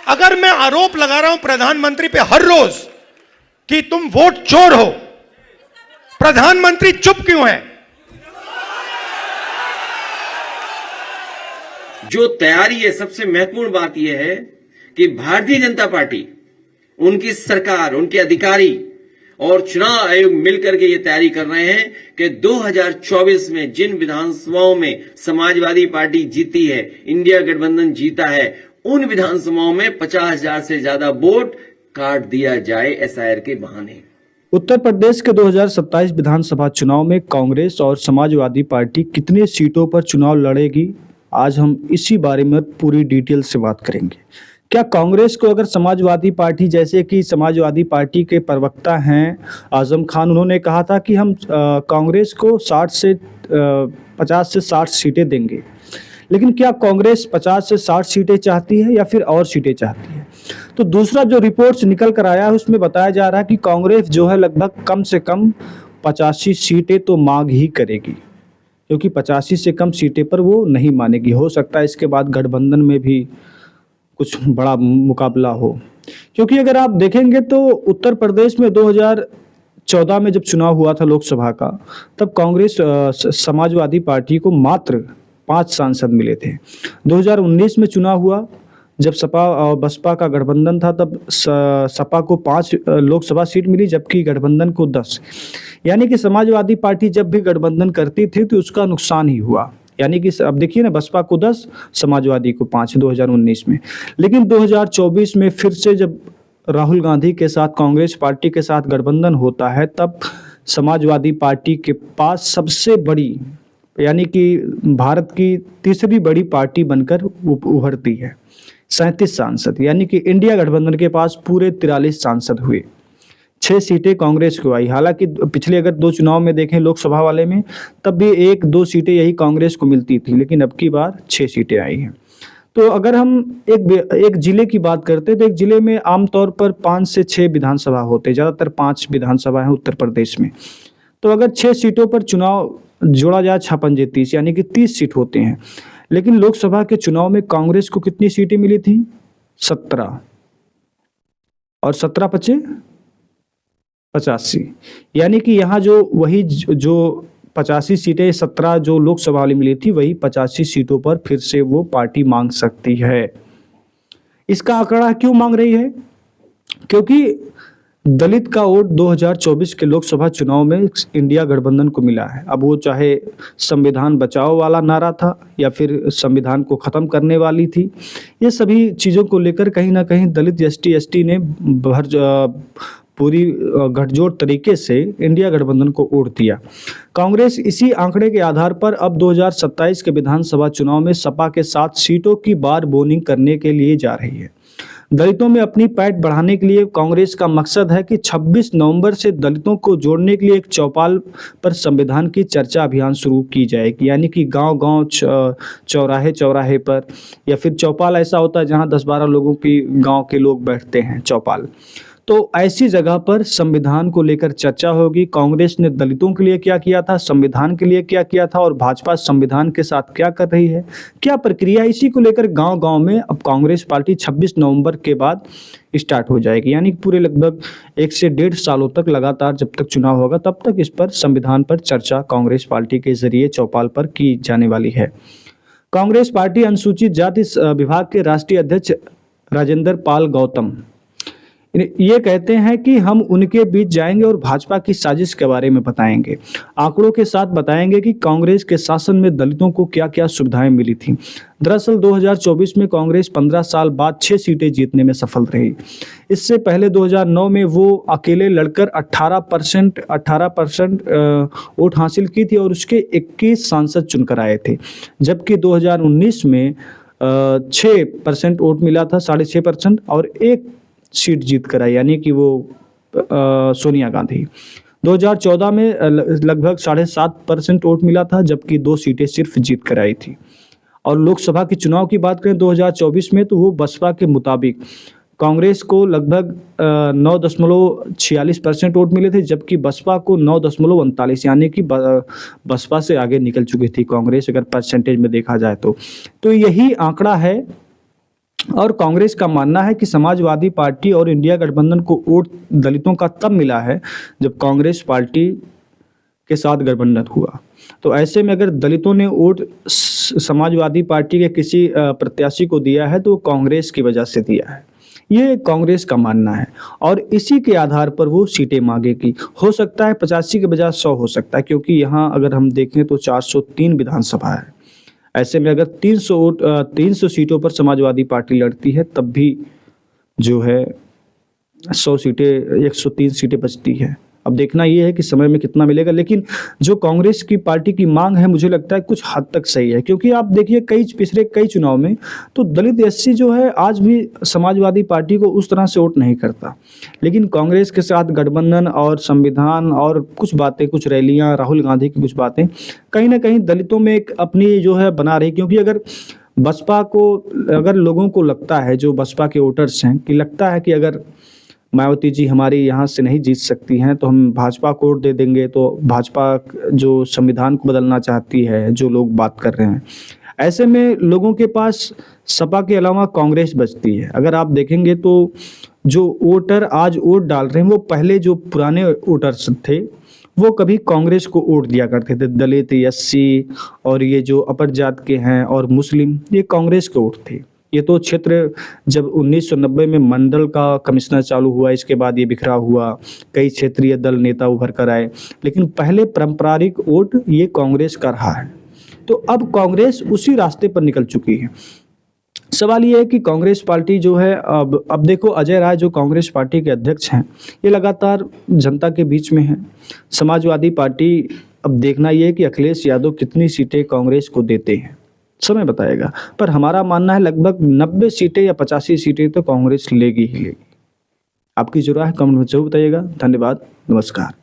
अगर मैं आरोप लगा रहा हूं प्रधानमंत्री पे हर रोज कि तुम वोट चोर हो, प्रधानमंत्री चुप क्यों है? जो तैयारी है, सबसे महत्वपूर्ण बात यह है कि भारतीय जनता पार्टी, उनकी सरकार, उनके अधिकारी और चुनाव आयोग मिलकर के ये तैयारी कर रहे हैं कि 2024 में जिन विधानसभाओं में समाजवादी पार्टी जीती है, इंडिया गठबंधन जीता है, उन विधानसभाओं में 50,000 से ज्यादा वोट काट दिया जाए एसआईआर के बहाने। उत्तर प्रदेश के 2027 विधानसभा चुनाव में कांग्रेस और समाजवादी पार्टी कितने सीटों पर चुनाव लड़ेगी, आज हम इसी बारे में पूरी डिटेल से बात करेंगे। क्या कांग्रेस को अगर समाजवादी पार्टी, जैसे कि समाजवादी पार्टी के प्रवक्ता हैं आजम खान, उन्होंने कहा था कि हम कांग्रेस को 50 से 60 सीटें देंगे, लेकिन क्या कांग्रेस 50 से 60 सीटें चाहती है या फिर और सीटें चाहती है? तो दूसरा जो रिपोर्ट्स निकल कर आया है उसमें बताया जा रहा है कि कांग्रेस जो है लगभग कम से कम 85 सीटें तो मांग ही करेगी, क्योंकि 85 से कम सीटें पर वो नहीं मानेगी। हो सकता है इसके बाद गठबंधन में भी कुछ बड़ा मुकाबला हो, क्योंकि अगर आप देखेंगे तो उत्तर प्रदेश में 2014 में जब चुनाव हुआ था लोकसभा का, तब कांग्रेस समाजवादी पार्टी को मात्र 5 सांसद मिले थे। 2019 में चुनाव हुआ, जब सपा और बसपा का गठबंधन था, तब सपा को 5 लोकसभा सीट मिली, जबकि गठबंधन को 10। यानी कि समाजवादी पार्टी जब भी गठबंधन करती थी तो उसका नुकसान ही हुआ। यानी कि अब देखिए ना, बसपा को 10, समाजवादी को 5 2019 में। लेकिन 2024 में फिर से जब राहुल गांधी के साथ कांग्रेस पार्टी के साथ गठबंधन होता है, तब समाजवादी पार्टी के पास सबसे बड़ी, यानी कि भारत की तीसरी बड़ी पार्टी बनकर उभरती है। 37 सांसद, यानी कि इंडिया गठबंधन के पास पूरे 43 सांसद हुए। 6 सीटें कांग्रेस को आई। हालांकि पिछले अगर 2 चुनाव में देखें लोकसभा वाले में, तब भी 1-2 सीटें यही कांग्रेस को मिलती थी, लेकिन अब की बार 6 सीटें आई हैं। तो अगर हम एक जिले की बात करते हैं तो एक जिले में आमतौर पर 5 से 6 विधानसभा होते हैं, ज़्यादातर 5 विधानसभा हैं उत्तर प्रदेश में। तो अगर 6 सीटों पर चुनाव जोड़ा जाए 56 30, यानी कि 30 सीट होते हैं। लेकिन लोकसभा के चुनाव में कांग्रेस को कितनी सीटें मिली थी? 17, और 17 × 5 = 85। यानी कि यहाँ जो 85 सीटें, 17 जो लोकसभा वाली मिली थी, वही 85 सीटों पर फिर से वो पार्टी मांग सकती है। इसका आंकड़ा क्यों मांग रही है? क्योंकि दलित का वोट 2024 के लोकसभा चुनाव में इंडिया गठबंधन को मिला है। अब वो चाहे संविधान बचाओ वाला नारा था या फिर संविधान को ख़त्म करने वाली थी, ये सभी चीज़ों को लेकर कहीं ना कहीं दलित ST ने पूरी गठजोड़ तरीके से इंडिया गठबंधन को वोट दिया। कांग्रेस इसी आंकड़े के आधार पर अब 2027 के विधानसभा चुनाव में सपा के 7 सीटों की बार बोनिंग करने के लिए जा रही है। दलितों में अपनी पैठ बढ़ाने के लिए कांग्रेस का मकसद है कि 26 नवंबर से दलितों को जोड़ने के लिए एक चौपाल पर संविधान की चर्चा अभियान शुरू की जाएगी। यानी कि गांव-गांव, चौराहे पर, या फिर चौपाल ऐसा होता है जहां 10-12 लोगों की गांव के लोग बैठते हैं, चौपाल। तो ऐसी जगह पर संविधान को लेकर चर्चा होगी। कांग्रेस ने दलितों के लिए क्या किया था, संविधान के लिए क्या किया था, और भाजपा संविधान के साथ क्या कर रही है, क्या प्रक्रिया, इसी को लेकर गांव-गांव में अब कांग्रेस पार्टी 26 नवंबर के बाद स्टार्ट हो जाएगी। यानी पूरे लगभग 1 से 1.5 सालों तक लगातार जब तक चुनाव होगा, तब तक इस पर संविधान पर चर्चा कांग्रेस पार्टी के जरिए चौपाल पर की जाने वाली है। कांग्रेस पार्टी अनुसूचित जाति विभाग के राष्ट्रीय अध्यक्ष राजेंद्र पाल गौतम ये कहते हैं कि हम उनके बीच जाएंगे और भाजपा की साजिश के बारे में बताएंगे। आंकड़ों के साथ बताएंगे कि कांग्रेस के शासन में दलितों को क्या क्या सुविधाएं मिली थी। दरअसल 2024 में कांग्रेस 15 साल बाद 6 सीटें जीतने में सफल रही। इससे पहले 2009 में वो अकेले लड़कर 18% वोट हासिल की थी और उसके 21 सांसद चुनकर आए थे, जबकि 2019 में 6% वोट मिला था, 6.5%, और 1 सीट जीत कर आई, यानी कि वो सोनिया गांधी। 2014 में लगभग 7.5% वोट मिला था, जबकि 2 सीटें सिर्फ जीत कर आई थी। और लोकसभा के चुनाव की बात करें 2024 में, तो वो बसपा के मुताबिक कांग्रेस को लगभग 9.46% वोट मिले थे, जबकि बसपा को 9.39, यानी कि बसपा से आगे निकल चुकी थी कांग्रेस अगर परसेंटेज में देखा जाए तो। यही आंकड़ा है और कांग्रेस का मानना है कि समाजवादी पार्टी और इंडिया गठबंधन को वोट दलितों का तब मिला है जब कांग्रेस पार्टी के साथ गठबंधन हुआ। तो ऐसे में अगर दलितों ने वोट समाजवादी पार्टी के किसी प्रत्याशी को दिया है तो वो कांग्रेस की वजह से दिया है, ये कांग्रेस का मानना है। और इसी के आधार पर वो सीटें मांगेगी। हो सकता है 85 के बजाय 100 हो सकता है, क्योंकि यहाँ अगर हम देखें तो 403 विधानसभा है। ऐसे में अगर 300 सीटों पर समाजवादी पार्टी लड़ती है तब भी जो है 100 सीटें 103 सीटें बचती है। अब देखना ये है कि समय में कितना मिलेगा, लेकिन जो कांग्रेस की पार्टी की मांग है मुझे लगता है कुछ हद तक सही है, क्योंकि आप देखिए पिछले कई चुनाव में तो दलित एससी जो है आज भी समाजवादी पार्टी को उस तरह से वोट नहीं करता। लेकिन कांग्रेस के साथ गठबंधन और संविधान और कुछ बातें, कुछ रैलियां, राहुल गांधी की कुछ बातें कहीं ना कहीं दलितों में एक अपनी जो है बना रही। क्योंकि अगर बसपा को, अगर लोगों को लगता है, जो बसपा के वोटर्स हैं, कि लगता है कि अगर मायावती जी हमारी यहाँ से नहीं जीत सकती हैं तो हम भाजपा को वोट दे देंगे, तो भाजपा जो संविधान को बदलना चाहती है, जो लोग बात कर रहे हैं, ऐसे में लोगों के पास सपा के अलावा कांग्रेस बचती है। अगर आप देखेंगे तो जो वोटर आज वोट डाल रहे हैं वो पहले जो पुराने वोटर्स थे वो कभी कांग्रेस को वोट दिया करते थे। दलित, एससी और ये जो अपर जात के हैं और मुस्लिम, ये कांग्रेस के वोट थे। ये तो क्षेत्र जब 1990 में मंडल का कमिश्नर चालू हुआ, इसके बाद ये बिखरा हुआ, कई क्षेत्रीय दल नेता उभर कर आए, लेकिन पहले पारंपरिक वोट ये कांग्रेस का रहा है। तो अब कांग्रेस उसी रास्ते पर निकल चुकी है। सवाल ये है कि कांग्रेस पार्टी जो है, अब देखो अजय राय जो कांग्रेस पार्टी के अध्यक्ष हैं, ये लगातार जनता के बीच में है। समाजवादी पार्टी, अब देखना ये है कि अखिलेश यादव कितनी सीटें कांग्रेस को देते हैं, समय बताएगा। पर हमारा मानना है लगभग 90 सीटें या 85 सीटें तो कांग्रेस लेगी ही लेगी। आपकी जो राय है कमेंट में जरूर बताइएगा। धन्यवाद, नमस्कार।